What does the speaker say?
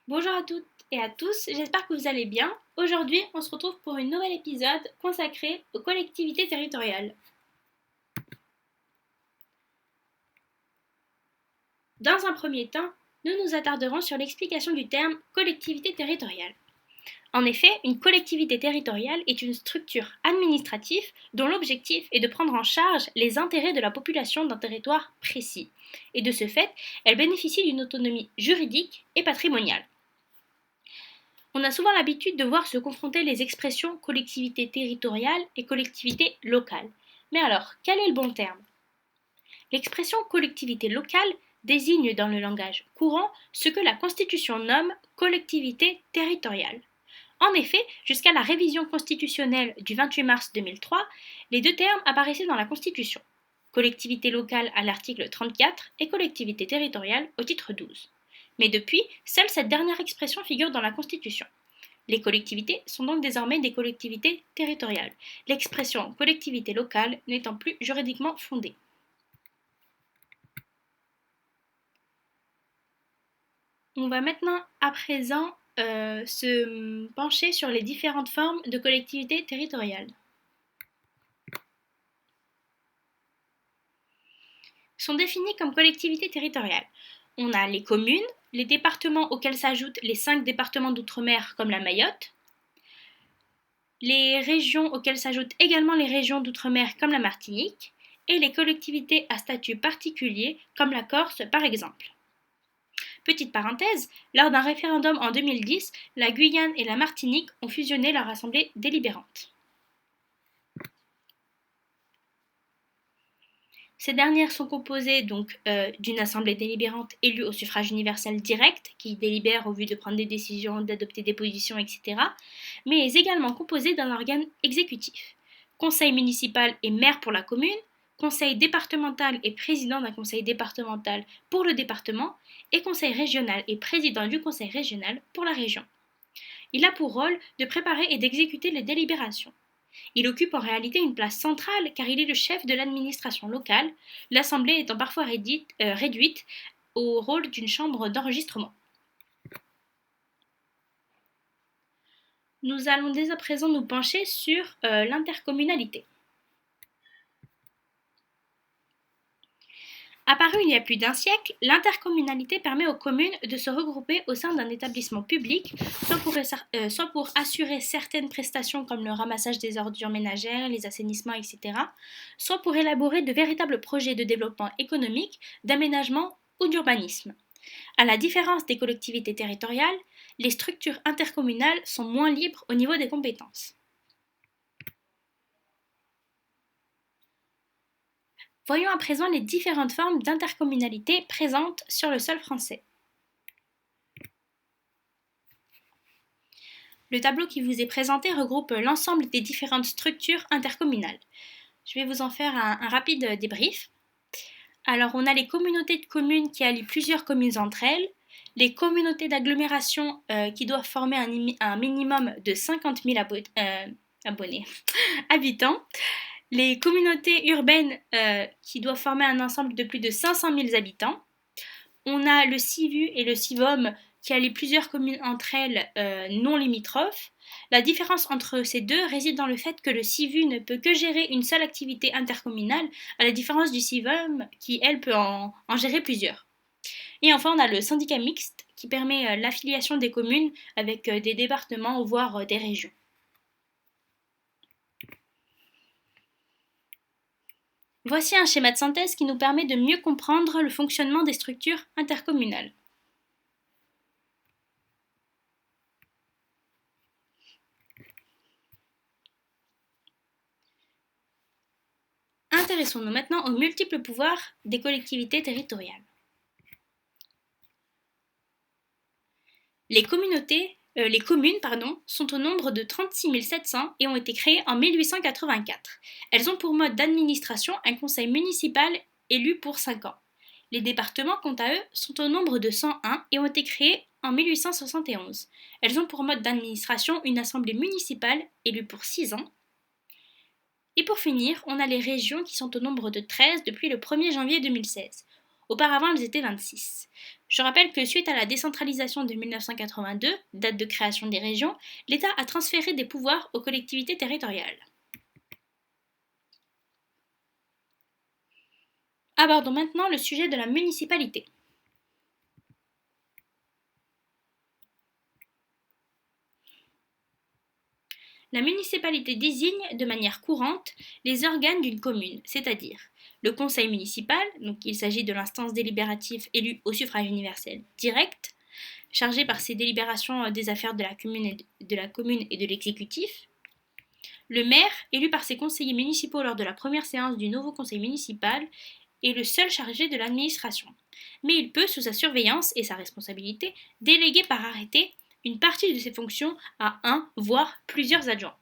Bonjour à toutes et à tous, j'espère que vous allez bien. Aujourd'hui, on se retrouve pour un nouvel épisode consacré aux collectivités territoriales. Dans un premier temps, nous nous attarderons sur l'explication du terme collectivité territoriale. En effet, une collectivité territoriale est une structure administrative dont l'objectif est de prendre en charge les intérêts de la population d'un territoire précis. Et de ce fait, elle bénéficie d'une autonomie juridique et patrimoniale. On a souvent l'habitude de voir se confronter les expressions collectivité territoriale et collectivité locale. Mais alors, quel est le bon terme? L'expression collectivité locale désigne dans le langage courant ce que la Constitution nomme collectivité territoriale. En effet, jusqu'à la révision constitutionnelle du 28 mars 2003, les deux termes apparaissaient dans la Constitution. Collectivité locale à l'article 34 et collectivité territoriale au titre 12. Mais depuis, seule cette dernière expression figure dans la Constitution. Les collectivités sont donc désormais des collectivités territoriales, l'expression collectivité locale n'étant plus juridiquement fondée. On va maintenant à présent se pencher sur les différentes formes de collectivités territoriales. Sont définies comme collectivités territoriales. On a les communes, les départements auxquels s'ajoutent les 5 départements d'outre-mer comme la Mayotte, les régions auxquelles s'ajoutent également les régions d'outre-mer comme la Martinique, et les collectivités à statut particulier comme la Corse par exemple. Petite parenthèse, lors d'un référendum en 2010, la Guyane et la Martinique ont fusionné leur assemblée délibérante. Ces dernières sont composées donc d'une assemblée délibérante élue au suffrage universel direct, qui délibère au vu de prendre des décisions, d'adopter des positions, etc., mais également composée d'un organe exécutif. Conseil municipal et maire pour la commune, conseil départemental et président d'un conseil départemental pour le département, et conseil régional et président du conseil régional pour la région. Il a pour rôle de préparer et d'exécuter les délibérations. Il occupe en réalité une place centrale car il est le chef de l'administration locale, l'Assemblée étant parfois réduite au rôle d'une chambre d'enregistrement. Nous allons dès à présent nous pencher sur l'intercommunalité. Apparue il y a plus d'un siècle, l'intercommunalité permet aux communes de se regrouper au sein d'un établissement public, soit pour assurer certaines prestations comme le ramassage des ordures ménagères, les assainissements, etc., soit pour élaborer de véritables projets de développement économique, d'aménagement ou d'urbanisme. À la différence des collectivités territoriales, les structures intercommunales sont moins libres au niveau des compétences. Voyons à présent les différentes formes d'intercommunalité présentes sur le sol français. Le tableau qui vous est présenté regroupe l'ensemble des différentes structures intercommunales. Je vais vous en faire un rapide débrief. Alors, on a les communautés de communes qui allient plusieurs communes entre elles, les communautés d'agglomération qui doivent former un minimum de 50 000 habitants, les communautés urbaines qui doivent former un ensemble de plus de 500 000 habitants. On a le CIVU et le CIVOM qui allient plusieurs communes entre elles non limitrophes. La différence entre ces deux réside dans le fait que le CIVU ne peut que gérer une seule activité intercommunale, à la différence du CIVOM qui, elle, peut en gérer plusieurs. Et enfin, on a le syndicat mixte qui permet l'affiliation des communes avec des départements voire des régions. Voici un schéma de synthèse qui nous permet de mieux comprendre le fonctionnement des structures intercommunales. Intéressons-nous maintenant aux multiples pouvoirs des collectivités territoriales. Les communes sont au nombre de 36 700 et ont été créées en 1884. Elles ont pour mode d'administration un conseil municipal élu pour 5 ans. Les départements, quant à eux, sont au nombre de 101 et ont été créés en 1871. Elles ont pour mode d'administration une assemblée municipale élue pour 6 ans. Et pour finir, on a les régions qui sont au nombre de 13 depuis le 1er janvier 2016. Auparavant, elles étaient 26. Je rappelle que suite à la décentralisation de 1982, date de création des régions, l'État a transféré des pouvoirs aux collectivités territoriales. Abordons maintenant le sujet de la municipalité. La municipalité désigne de manière courante les organes d'une commune, c'est-à-dire le conseil municipal, donc il s'agit de l'instance délibérative élue au suffrage universel direct, chargée par ses délibérations des affaires de la commune et de l'exécutif, le maire, élu par ses conseillers municipaux lors de la première séance du nouveau conseil municipal, est le seul chargé de l'administration. Mais il peut, sous sa surveillance et sa responsabilité, déléguer par arrêté une partie de ses fonctions à un, voire plusieurs adjoints.